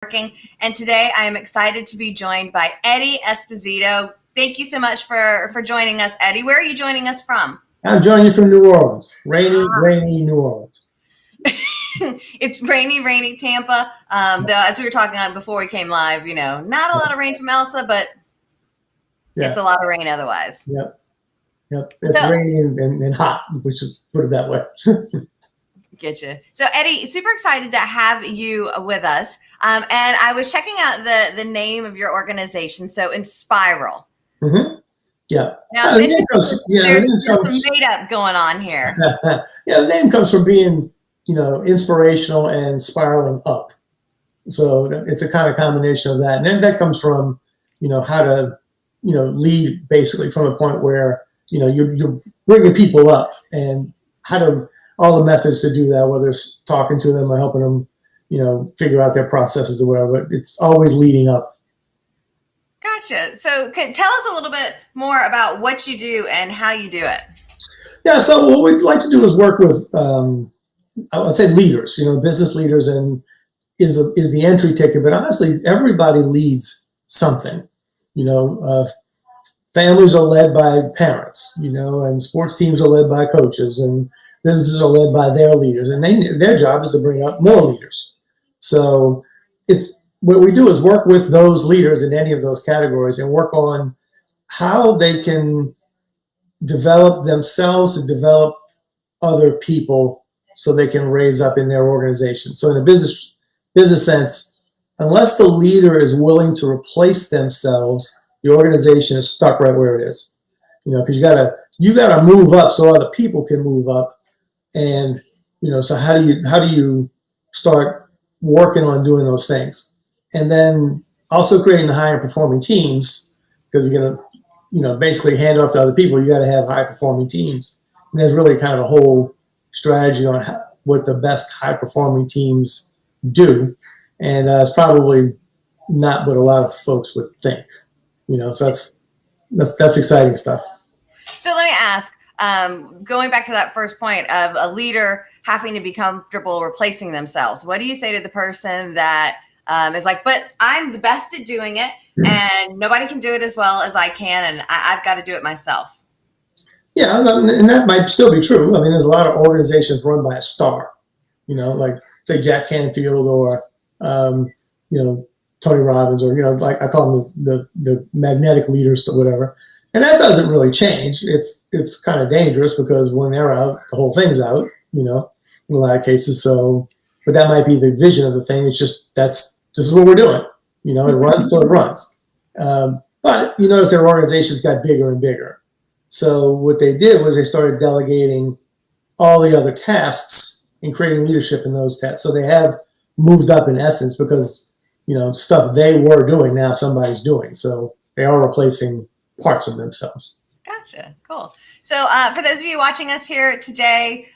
Working. And today I am excited to be joined by Eddie Esposito. Thank you so much for joining us, Eddie. Where are you joining us from? I'm joining you from New Orleans. Rainy New Orleans. It's rainy Tampa. Though, as we were talking on before we came live, not a lot of rain from Elsa, but it's a lot of rain otherwise. Yep. It's rainy and hot, we should put it that way. Get you. So, Eddie, super excited to have you with us. And I was checking out the name of your organization. So, Inspiral. Mm-hmm. Yeah. Now, there's some made up going on here. Yeah, the name comes from being, inspirational and spiraling up. So it's a kind of combination of that. And then that comes from, how to, lead basically from a point where, you're bringing people up and all the methods to do that, whether it's talking to them or helping them, figure out their processes or whatever. But it's always leading up. Gotcha. So tell us a little bit more about what you do and how you do it. Yeah. So what we'd like to do is work with, I'd say leaders, business leaders, and is the entry ticket. But honestly, everybody leads something. Families are led by parents, and sports teams are led by coaches, and businesses are led by their leaders, and their job is to bring up more leaders. So what we do is work with those leaders in any of those categories and work on how they can develop themselves to develop other people so they can raise up in their organization. So in a business sense, unless the leader is willing to replace themselves, the organization is stuck right where it is. Because you gotta move up so other people can move up. And so how do you start working on doing those things? And then also creating the higher performing teams, because you're gonna basically hand off to other people. You got to have high performing teams. And there's really kind of a whole strategy on what the best high performing teams do, and it's probably not what a lot of folks would think. So that's exciting stuff. So let me ask, going back to that first point of a leader having to be comfortable replacing themselves, what do you say to the person that is like, but I'm the best at doing it and nobody can do it as well as I can, and I've got to do it myself? Yeah, and that might still be true. I mean, there's a lot of organizations run by a star, like say Jack Canfield or, Tony Robbins, or, like I call them the magnetic leaders or whatever. And that doesn't really change. It's kind of dangerous because when they're out, the whole thing's out, in a lot of cases. So, but that might be the vision of the thing. It's just, this is what we're doing. It runs till it runs. But you notice their organizations got bigger and bigger. So what they did was they started delegating all the other tasks and creating leadership in those tasks. So they have moved up in essence because, stuff they were doing now somebody's doing. So they are replacing parts of themselves. Gotcha. Cool. So for those of you watching us here today,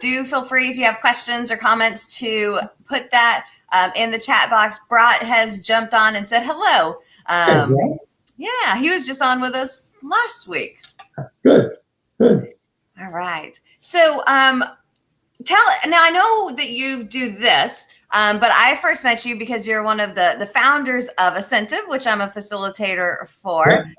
do feel free if you have questions or comments to put that in the chat box. Brat has jumped on and said hello. Yeah, he was just on with us last week. Good. All right. So now I know that you do this, but I first met you because you're one of the founders of Asentiv, which I'm a facilitator for.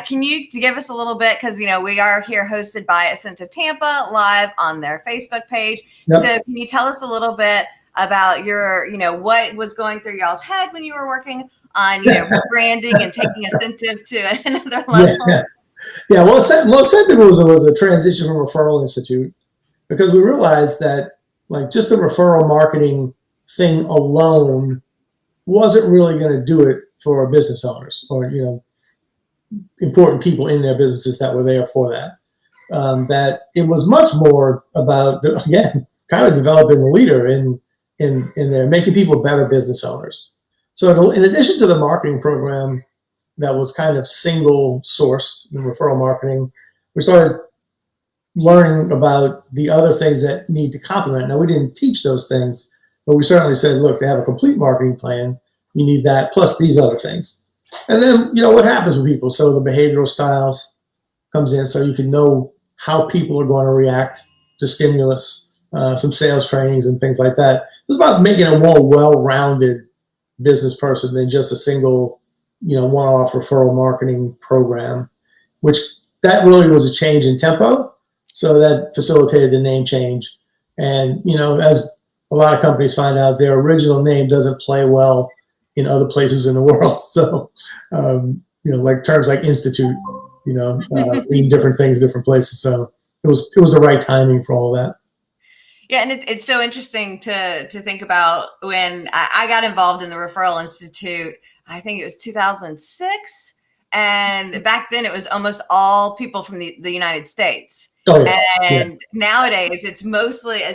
Can you give us a little bit, because we are here hosted by Asentiv Tampa live on their Facebook page. Yep. So can you tell us a little bit about your, what was going through y'all's head when you were working on, branding and taking Asentiv to another level? Yeah. Well, Asentiv was a transition from Referral Institute, because we realized that just the referral marketing thing alone wasn't really going to do it for business owners or, important people in their businesses that were there for that. That it was much more about, again, kind of developing the leader in there, making people better business owners. So in addition to the marketing program that was kind of single source in referral marketing, we started learning about the other things that need to complement. Now, we didn't teach those things, but we certainly said, look, to have a complete marketing plan, you need that plus these other things. And then, what happens with people? So the behavioral styles comes in, so you can know how people are going to react to stimulus, some sales trainings and things like that. It's about making a more well-rounded business person than just a single, one-off referral marketing program, which that really was a change in tempo. So that facilitated the name change. And, as a lot of companies find out, their original name doesn't play well in other places in the world. So, like terms like institute, mean different things, different places. So it was the right timing for all that. Yeah, and it's so interesting to think about when I got involved in the Referral Institute. I think it was 2006, and back then it was almost all people from the United States. Oh, yeah. And nowadays it's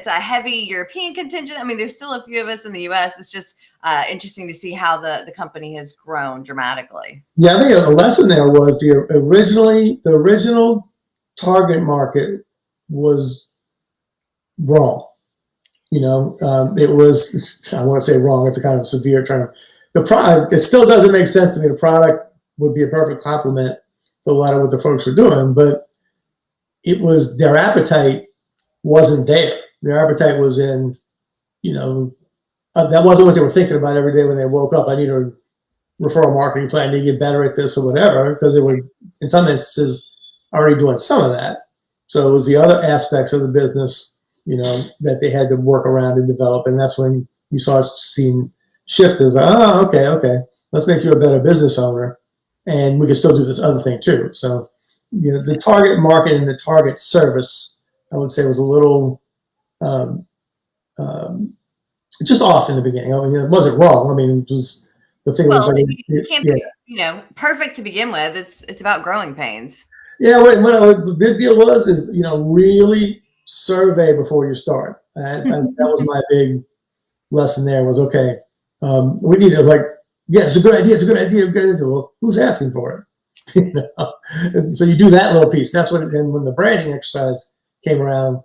a heavy European contingent. I mean, there's still a few of us in the US. It's just interesting to see how the company has grown dramatically. Yeah, I think a lesson there was the original target market was wrong. It was, I want to say wrong, it's a kind of severe term. The product, it still doesn't make sense to me. The product would be a perfect complement to a lot of what the folks were doing, but it was, their appetite wasn't there. Their appetite was in, that wasn't what they were thinking about every day when they woke up. I need a referral marketing plan, I need to get better at this or whatever, because they were, in some instances, already doing some of that. So it was the other aspects of the business, that they had to work around and develop. And that's when you saw us seeing shift as, okay, let's make you a better business owner. And we can still do this other thing too. So, the target market and the target service, I would say, was a little just off in the beginning. I mean, it wasn't wrong. I mean, it was, the thing was, like, it can't be, perfect to begin with. It's about growing pains. Yeah, what the big deal is, really survey before you start. That was my big lesson there was, okay, we need to it's a good idea. It's a good idea. Well, who's asking for it? And so you do that little piece. That's when the branding exercise came around,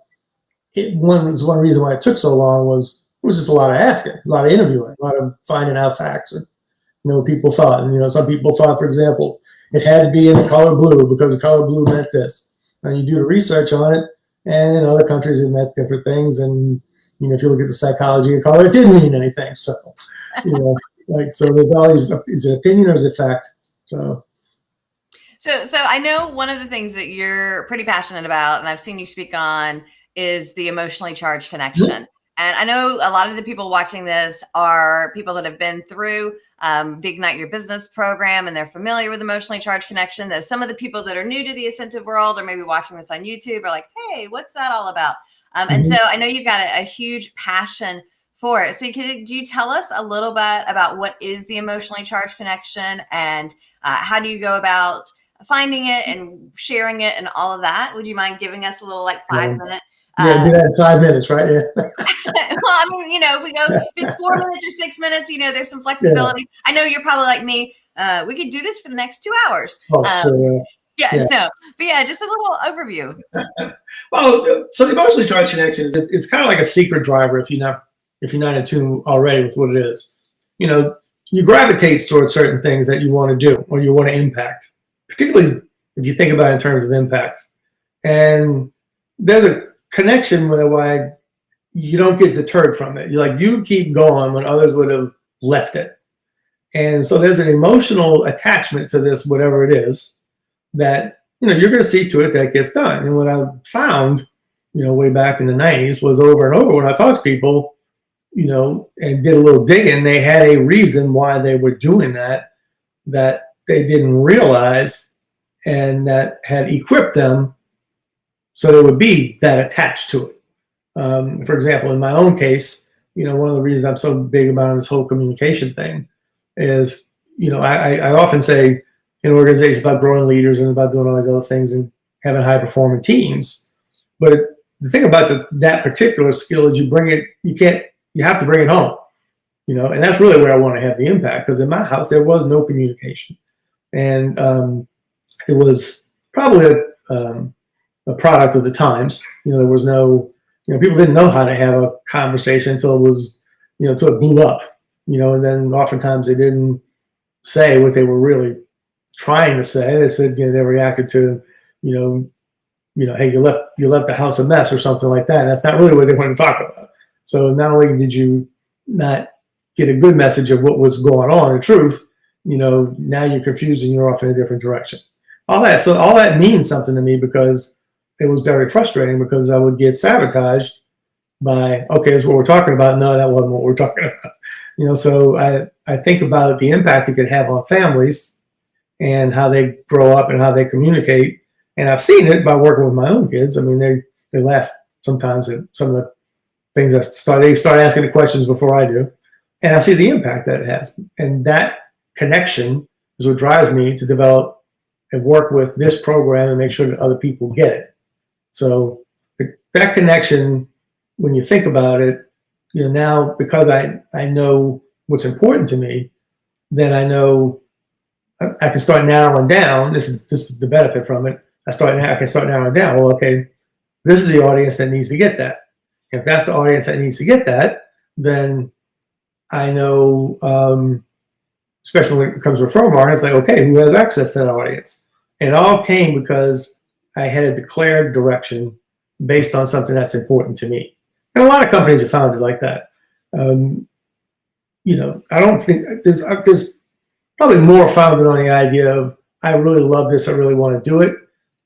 one reason why it took so long was it was just a lot of asking, a lot of interviewing, a lot of finding out facts and people thought. And some people thought, for example, it had to be in the color blue because the color blue meant this. And you do the research on it, and in other countries it meant different things. And if you look at the psychology of color, it didn't mean anything. So so there's always, is it opinion or is it fact? So I know one of the things that you're pretty passionate about, and I've seen you speak on, is the emotionally charged connection. Mm-hmm. And I know a lot of the people watching this are people that have been through the Ignite Your Business program, and they're familiar with emotionally charged connection. There's some of the people that are new to the Asentiv world, or maybe watching this on YouTube, are like, hey, what's that all about? And so I know you've got a huge passion for it. So could you tell us a little bit about what is the emotionally charged connection, and how do you go about finding it and sharing it and all of that? Would you mind giving us a little 5-minute? Yeah, do that in 5 minutes, right? Yeah. Well, I mean, if we go, if it's 4 minutes or 6 minutes, there's some flexibility. Yeah. I know you're probably like me. We could do this for the next 2 hours. Oh, sure. No, but just a little overview. Well, so the emotionally charged connection is kind of like a secret driver if you're not in tune already with what it is. You gravitate towards certain things that you want to do or you want to impact, particularly if you think about it in terms of impact. And there's a connection with why you don't get deterred from it. You keep going when others would have left it. And so there's an emotional attachment to this, whatever it is, that you're going to see to it that gets done. And what I found, way back in the 90s was over and over when I talked to people, and did a little digging, they had a reason why they were doing that they didn't realize, and that had equipped them so they would be that attached to it. For example, in my own case, one of the reasons I'm so big about this whole communication thing is, I often say in organizations about growing leaders and about doing all these other things and having high performing teams. But the thing about that particular skill is you have to bring it home, and that's really where I want to have the impact, because in my house, there was no communication. And it was probably a product of the times. There was no, people didn't know how to have a conversation until it was, until it blew up, and then oftentimes they didn't say what they were really trying to say. They said, they reacted to, hey, you left the house a mess or something like that. And that's not really what they wanted to talk about. So not only did you not get a good message of what was going on, the truth, now you're confused and you're off in a different direction. All that means something to me, because it was very frustrating, because I would get sabotaged by, okay, that's what we're talking about. No, that wasn't what we're talking about. So I think about the impact it could have on families and how they grow up and how they communicate. And I've seen it by working with my own kids. I mean, they laugh sometimes at some of the things they start asking the questions before I do. And I see the impact that it has. And that connection is what drives me to develop and work with this program and make sure that other people get it. So that connection, when you think about it, now, because I know what's important to me, then I know I can start narrowing down. This is the benefit from it. I can start narrowing down. Well, okay, this is the audience that needs to get that. If that's the audience that needs to get that, then I know, especially when it comes to referral marketing, it's like, okay, who has access to that audience? And it all came because I had a declared direction based on something that's important to me. And a lot of companies are founded like that. I don't think there's probably more founded on the idea of, I really love this, I really want to do it,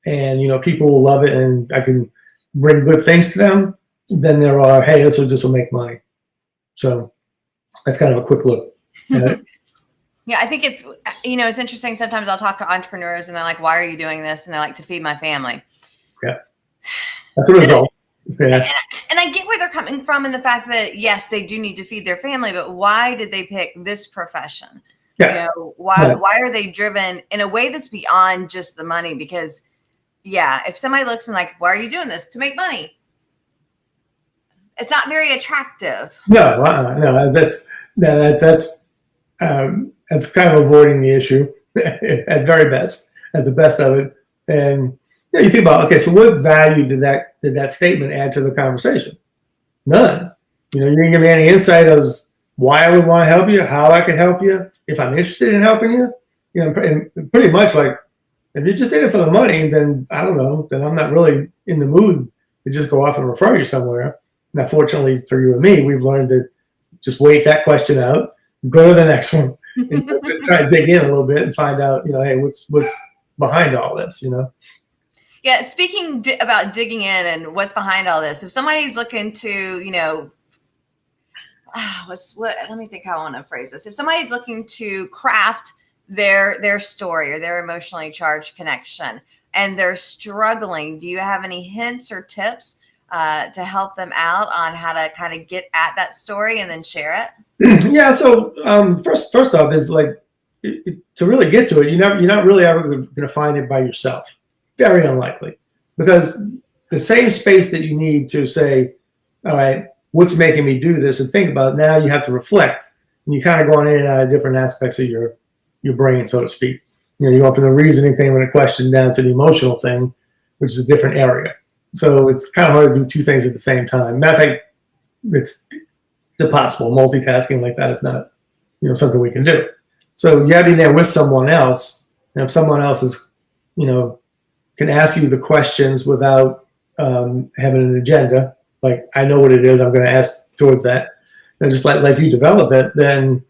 and people will love it, and I can bring good things to them, than there are, hey, this will make money. So that's kind of a quick look at it. Yeah, I think it's interesting. Sometimes I'll talk to entrepreneurs and they're like, why are you doing this? And they're like, to feed my family. Yeah, that's a result. Yeah. And I get where they're coming from, in the fact that, yes, they do need to feed their family, but why did they pick this profession? Yeah. Why are they driven in a way that's beyond just the money? Because, yeah, if somebody looks and like, why are you doing this? To make money. It's not very attractive. No, that's kind of avoiding the issue at very best, at the best of it. And you think about, okay, so what value did that statement add to the conversation? None. You didn't give me any insight of why I would want to help you, how I can help you, if I'm interested in helping you. And pretty much, like, if you just did it for the money, then I don't know, then I'm not really in the mood to just go off and refer you somewhere. Now, fortunately for you and me, we've learned to just wait that question out, go to the next one, and try to dig in a little bit and find out, hey, what's behind all this, Yeah, speaking about digging in and what's behind all this, if somebody's looking to, let me think how I want to phrase this. If somebody's looking to craft their story or their emotionally charged connection, and they're struggling, do you have any hints or tips to help them out on how to kind of get at that story and then share it? Yeah. So first off is, like, to really get to it, you're not really ever going to find it by yourself. Very unlikely, because the same space that you need to say, all right, what's making me do this, and think about it, now you have to reflect, and you're kind of going in and out of different aspects of your brain, so to speak. You go from the reasoning thing with a question down to the emotional thing, which is a different area. So it's kind of hard to do two things at the same time. Matter of fact, it's impossible. Multitasking like that is not, something we can do. So you have to be there with someone else, and if someone else is, can ask you the questions without having an agenda, like, I know what it is, I'm going to ask towards that, and just like you develop it, then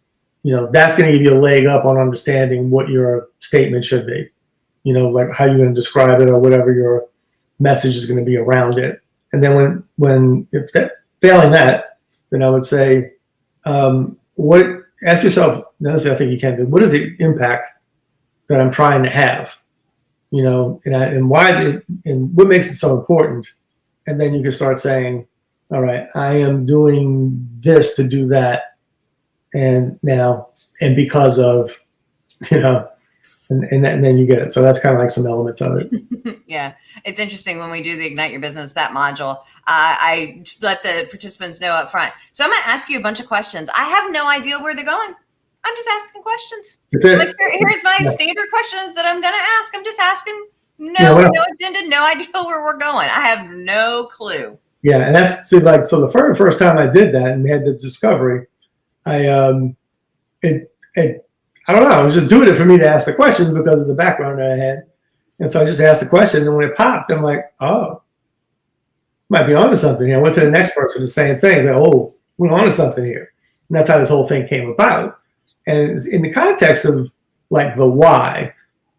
that's going to give you a leg up on understanding what your statement should be, like how you're going to describe it or whatever your message is going to be around it. And then failing that, then I would say, ask yourself, notice I think you can do, what is the impact that I'm trying to have? And why is it, and what makes it so important? And then you can start saying, all right, I am doing this to do that, and because of, and then you get it. So that's kind of like some elements of it. Yeah, it's interesting when we do the Ignite Your Business, that module. I just let the participants know up front. So I'm going to ask you a bunch of questions. I have no idea where they're going. I'm just asking questions. Like, here's my standard questions that I'm going to ask. I'm just asking. No agenda, no idea where we're going. I have no clue. Yeah, and that's so the first time I did that and had the discovery, I don't know, it was intuitive for me to ask the questions because of the background that I had. And so I just asked the question, and when it popped, I'm like, oh, might be onto something. I went to the next person, the same thing. Like, oh, we're onto something here. And that's how this whole thing came about. And it's in the context of like the why,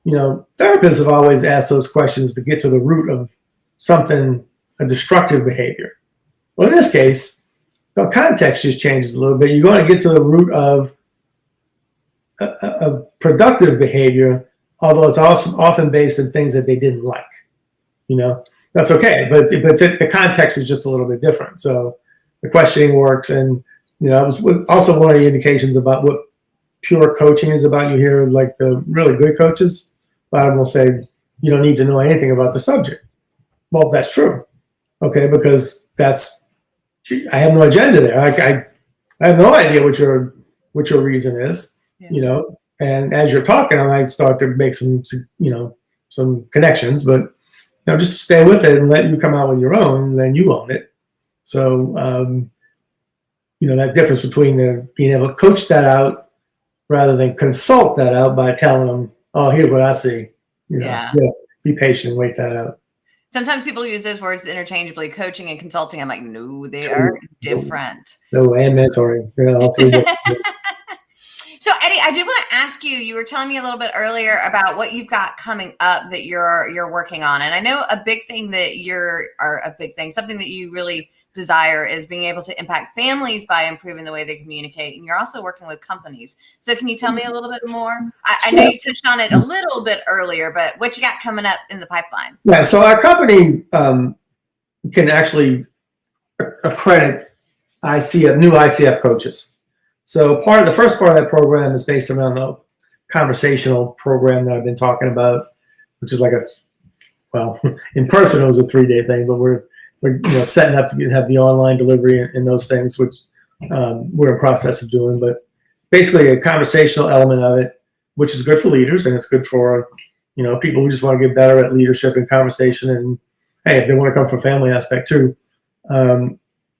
therapists have always asked those questions to get to the root of something, a destructive behavior. Well, in this case, the context just changes a little bit. You're going to get to the root of a productive behavior, although it's also often based in things that they didn't like. That's okay, but the context is just a little bit different. So the questioning works, and it was also one of the indications about what pure coaching is about. You hear like the really good coaches, a lot of them will say you don't need to know anything about the subject. Well, that's true, okay, because I have no agenda there. I have no idea what your reason is, and as you're talking, I might start to make some connections, but just stay with it and let you come out with your own, and then you own it. So, that difference between being able to coach that out rather than consult that out by telling them, oh, here's what I see. Be patient and wait that out. Sometimes people use those words interchangeably, coaching and consulting. I'm like, no, they are different. No, and mentoring. All three. So, Eddie, I did want to ask you, you were telling me a little bit earlier about what you've got coming up that you're working on. And I know a big thing something that you really desire is being able to impact families by improving the way they communicate. And you're also working with companies. So can you tell me a little bit more? I know you touched on it a little bit earlier, but what you got coming up in the pipeline? Yeah, so our company can actually accredit new ICF coaches. So the first part of that program is based around the conversational program that I've been talking about, which is like in person it was a 3-day thing, but we're setting up to have the online delivery and those things, which we're in process of doing. But basically a conversational element of it, which is good for leaders, and it's good for people who just want to get better at leadership and conversation. And hey, if they want to come from a family aspect too,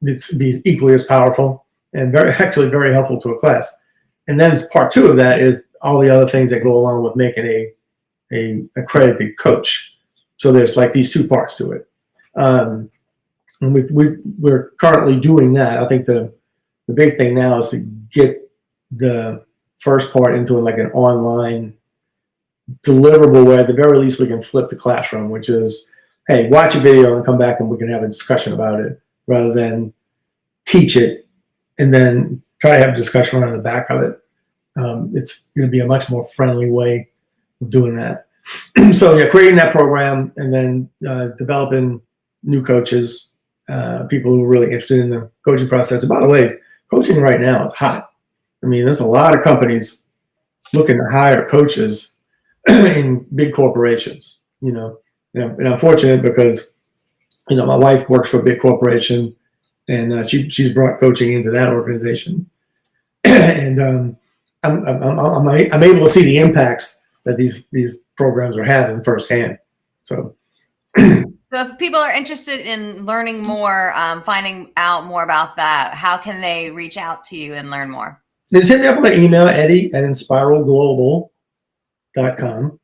it's be equally as powerful and very helpful to a class. And then part 2 of that is all the other things that go along with making a accredited coach. So there's like these 2 parts to it. And we're currently doing that. I think the big thing now is to get the first part into like an online deliverable where at the very least we can flip the classroom, which is, hey, watch a video and come back and we can have a discussion about it rather than teach it and then try to have a discussion around the back of it. It's going to be a much more friendly way of doing that. So creating that program and then developing new coaches, people who are really interested in the coaching process. And by the way, coaching right now is hot. I mean, there's a lot of companies looking to hire coaches in big corporations, and I'm fortunate because, my wife works for a big corporation and she's brought coaching into that organization. And I'm able to see the impacts that these programs are having firsthand. So if people are interested in learning more, finding out more about that, how can they reach out to you and learn more? Just hit me up on my email, eddie@inspiralglobal.com.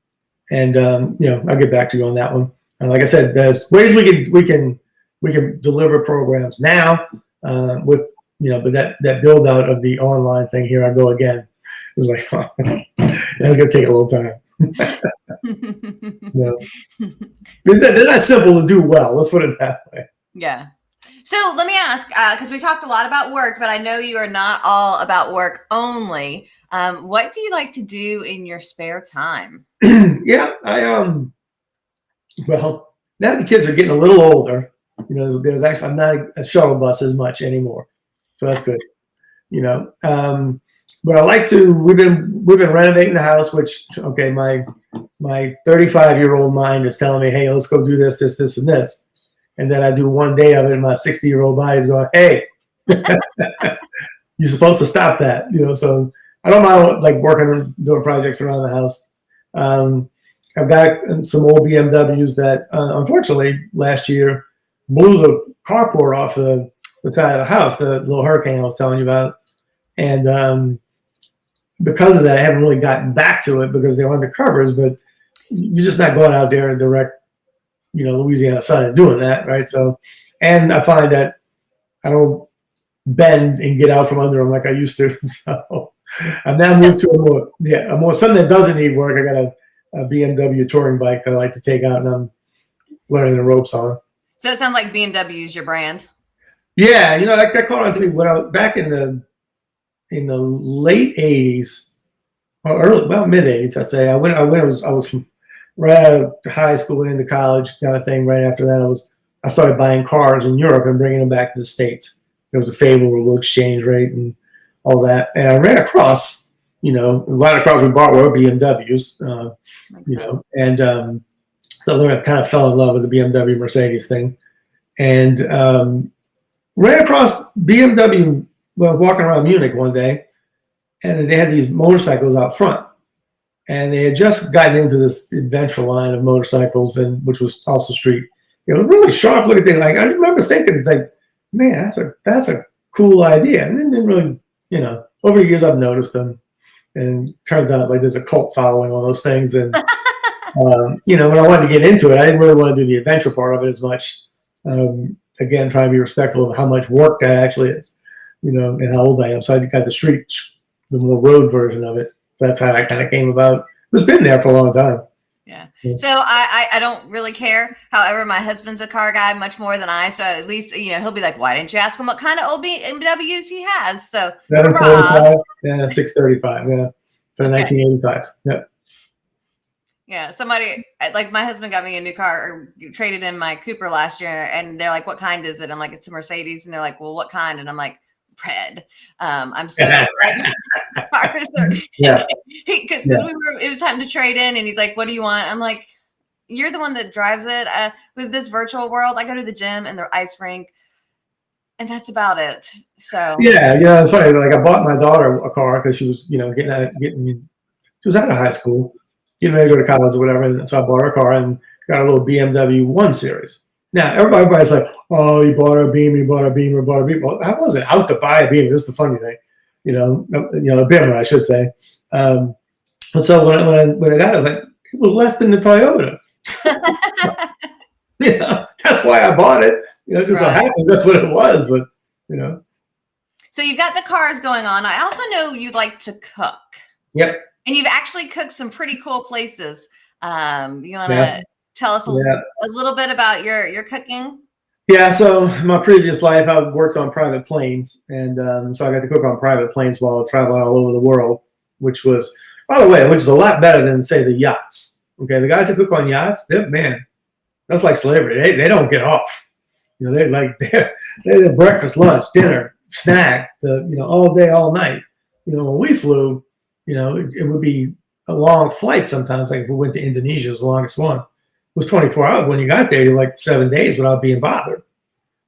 And, I'll get back to you on that one. Like I said, there's ways we can deliver programs now with, but that build out of the online thing, here I go again. It was like, that's going to take a little time. They're not simple to do well. Let's put it that way. Yeah. So let me ask, because we talked a lot about work, but I know you are not all about work only. What do you like to do in your spare time? Yeah, well, now the kids are getting a little older. There's actually, I'm not a shuttle bus as much anymore, so that's good. But I like to. We've been renovating the house, which my 35-year-old mind is telling me, hey, let's go do this, and this, and then I do one day of it, and my 60-year-old body is going, hey, you're supposed to stop that. So I don't mind like working on doing projects around the house. I've got some old BMWs that unfortunately last year blew the carport off the side of the house, the little hurricane I was telling you about. And because of that, I haven't really gotten back to it because they're under covers, but you're just not going out there and direct, Louisiana sun and doing that, right? So, and I find that I don't bend and get out from under them like I used to. So I've now moved to a more something that doesn't need work. I got a BMW touring bike that I like to take out, and I'm learning the ropes on. So it sounds like BMW is your brand. Yeah, that caught on to me when I was back in the late '80s or mid '80s, I'd say. I was from right out of high school and into college kind of thing. Right after that, I started buying cars in Europe and bringing them back to the States. There was a favorable exchange rate and all that, and I ran across, a lot of cars we bought were BMWs, and so I kind of fell in love with the BMW Mercedes thing, and ran across BMW. Well, walking around Munich one day, and they had these motorcycles out front, and they had just gotten into this adventure line of motorcycles, and which was also street. Really sharp looking thing. Like I remember thinking, it's like, man, that's a cool idea. And then really, over the years I've noticed them, and turns out like there's a cult following all those things. And when I wanted to get into it, I didn't really want to do the adventure part of it as much. Again, trying to be respectful of how much work that actually is, and how old I am. So I got the more road version of it. That's how that kind of came about. It's been there for a long time. Yeah. So I don't really care. However, my husband's a car guy much more than I. So at least, he'll be like, why didn't you ask him what kind of old BMWs he has? So 745 and 635. Yeah. For 1985. Yeah. Yeah. Somebody like my husband got me a new car or traded in my Cooper last year. And they're like, what kind is it? I'm like, it's a Mercedes. And they're like, well, what kind? And I'm like, red. I'm so yeah. Because it was time to trade in, and he's like, "What do you want?" I'm like, "You're the one that drives it." With this virtual world, I go to the gym and the ice rink, and that's about it. So yeah, it's funny. Like I bought my daughter a car because she was, she was out of high school, getting ready to go to college or whatever. And so I bought her a car and got a little BMW 1 Series. Now everybody's like, "Oh, you bought a Beamer, you bought a Beamer, bought a Beamer." Well, I wasn't out to buy a Beamer. This is the funny thing, a Beamer, I should say. And so when I got it, I was like, it was less than the Toyota. That's why I bought it. Just so happens that's what it was, but So you've got the cars going on. I also know you like to cook. Yep. And you've actually cooked some pretty cool places. You want to tell us a little bit about your cooking? Yeah, so my previous life, I worked on private planes, and so I got to cook on private planes while traveling all over the world, which is a lot better than, say, the yachts. Okay, the guys that cook on yachts, that's like slavery. They don't get off. They're breakfast, lunch, dinner, snack, all day, all night. When we flew, it would be a long flight sometimes. Like if we went to Indonesia, it was the longest one. It was 24 hours. When you got there, you're like 7 days without being bothered.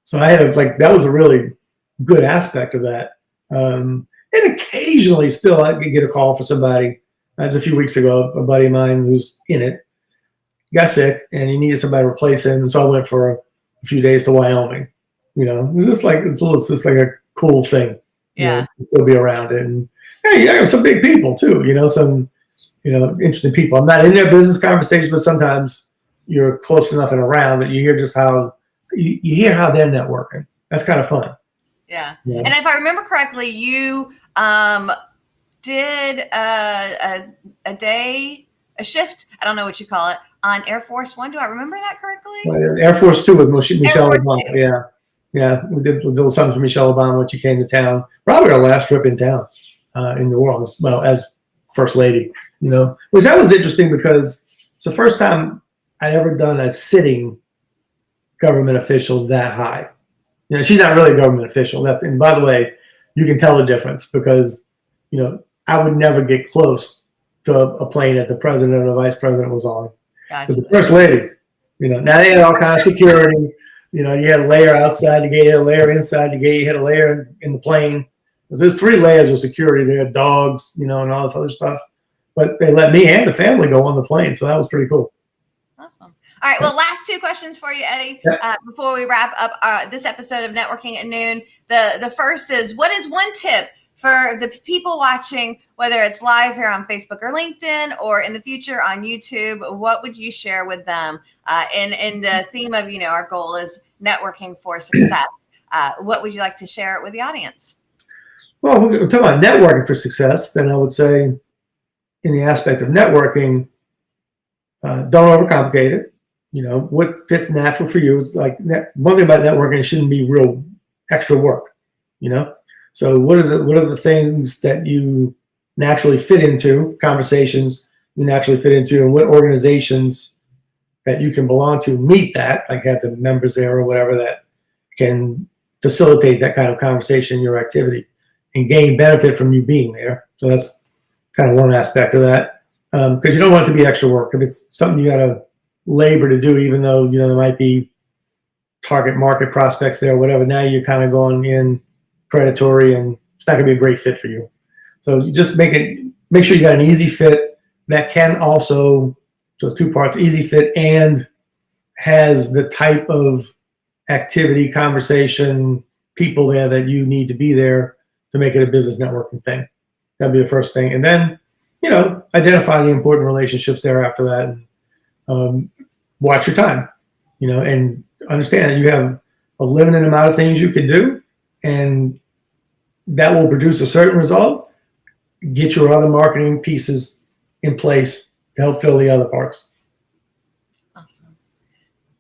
So I had that was a really good aspect of that. And occasionally still I could get a call for somebody. That was a few weeks ago, a buddy of mine who's in it got sick and he needed somebody to replace him. And so I went for a few days to Wyoming. It was just it's just like a cool thing. Yeah. Still be around it. And hey, some big people too, some, interesting people. I'm not in their business conversations, but sometimes you're close enough and around that you hear just how you hear how they're networking. That's kind of fun. Yeah. And if I remember correctly, you did a shift, I don't know what you call it, on Air Force One. Do I remember that correctly? Air Force Two with Michelle Obama. Yeah. We did a little something for Michelle Obama when she came to town. Probably our last trip in town in New Orleans. Well, as First Lady, which that was interesting because it's the first time I'd ever done a sitting government official that high. She's not really a government official. And by the way, you can tell the difference because, I would never get close to a plane that the president or the vice president was on. Gotcha. But the First Lady, now they had all kinds of security. You had a layer outside the gate, you had a layer inside the gate, you had a layer in the plane. There's 3 layers of security there, dogs, and all this other stuff. But they let me and the family go on the plane, so that was pretty cool. Awesome. All right. Well, last 2 questions for you, Eddie, before we wrap up this episode of Networking at Noon. The first is, what is one tip for the people watching, whether it's live here on Facebook or LinkedIn or in the future on YouTube? What would you share with them in the theme of, our goal is networking for success? what would you like to share with the audience? Well, we're talking about networking for success. Then I would say, in the aspect of networking, don't overcomplicate it. What fits natural for you. It's like one thing about networking, it shouldn't be real extra work. So what are the things that you naturally fit into, conversations you naturally fit into, and what organizations that you can belong to meet that, like have the members there or whatever, that can facilitate that kind of conversation in your activity and gain benefit from you being there. So that's kind of one aspect of that, because you don't want it to be extra work. If it's something you got to labor to do, even though there might be target market prospects there or whatever, now you're kind of going in predatory, and it's not going to be a great fit for you. So you just make sure you got an easy fit that can also, so two parts, easy fit and has the type of activity, conversation, people there that you need to be there to make it a business networking thing. That'd be the first thing. And then, identify the important relationships there after that. And, watch your time, and understand that you have a limited amount of things you can do, and that will produce a certain result. Get your other marketing pieces in place to help fill the other parts. Awesome.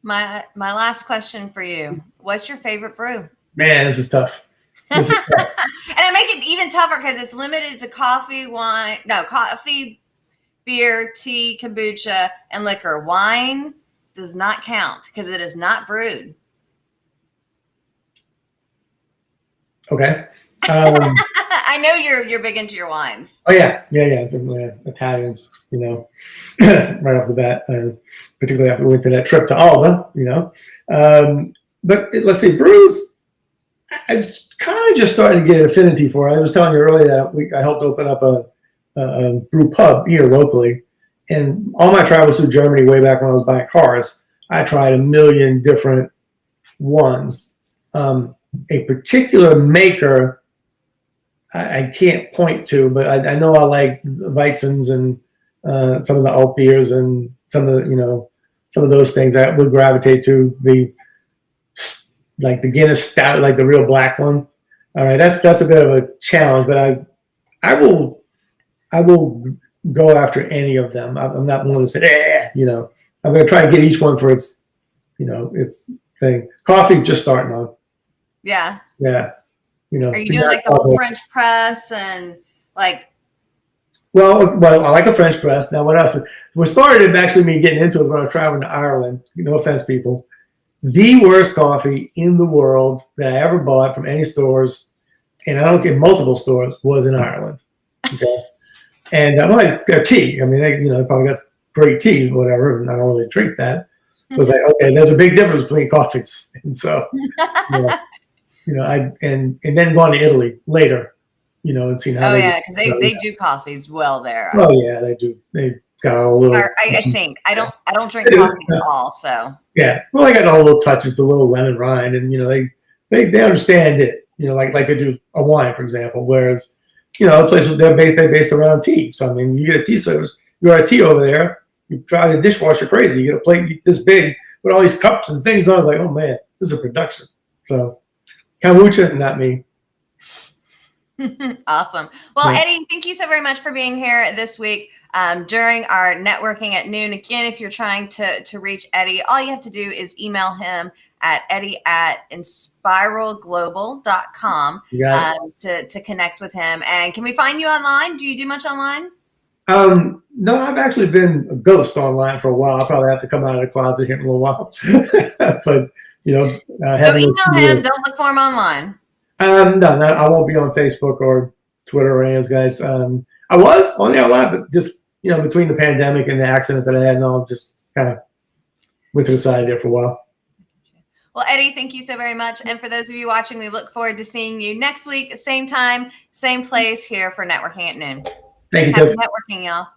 My last question for you. What's your favorite brew? Man, this is tough. And I make it even tougher because it's limited to coffee, beer, tea, kombucha, and liquor. Wine does not count because it is not brewed. Okay. I know you're big into your wines. Oh yeah. Italians, right off the bat, particularly after we went to that trip to Alba, But let's see, brews. I kind of just started to get an affinity for it. I was telling you earlier that I helped open up a brew pub here locally, and all my travels through Germany way back when I was buying cars, I tried a million different ones. A particular maker I can't point to, but I know I like Weizen's and some of the alt beers and some of those things I would gravitate to. Like the Guinness Stout, like the real black one. All right, that's a bit of a challenge, but I will go after any of them. I'm not one to say, I'm going to try and get each one for its thing. Coffee, just starting on. Yeah. Yeah. Are you doing like the whole French press and like? Well, I like a French press. Now, what started actually me getting into it when I was traveling to Ireland. No offense, people. The worst coffee in the world that I ever bought from any stores, and I don't get multiple stores, was in Ireland. Okay. And I'm like, their tea. I mean, they probably got great teas, whatever, and I don't really drink that. I was like, okay, there's a big difference between coffees. And so, and then going to Italy later, and seeing how because they do coffees well there. Oh yeah, they do. They got all the little. I think I don't drink coffee at all. So yeah, well, they got all the little touches, the little lemon rind, and they understand it. Like they do a wine, for example. Whereas the places they're based around tea. So I mean, you get a tea service, you got a tea over there. You drive the dishwasher crazy. You get a plate this big with all these cups and things on. I was like, oh man, this is a production. So kombucha, not me. Awesome. Well, Eddie, thank you so very much for being here this week during our networking at noon. Again, if you're trying to reach Eddie, all you have to do is email him at eddie@inspiralglobal.com to connect with him. And can we find you online? Do you do much online? No, I've actually been a ghost online for a while. I'll probably have to come out of the closet here in a little while. But don't email him. Don't look for him online. No, I won't be on Facebook or Twitter or any of those guys. I was on there a lot, but just between the pandemic and the accident that I had, just kind of went to the side there for a while. Well, Eddie, thank you so very much. And for those of you watching, we look forward to seeing you next week, same time, same place here for Networking at Noon. Thank you, Happy networking, y'all.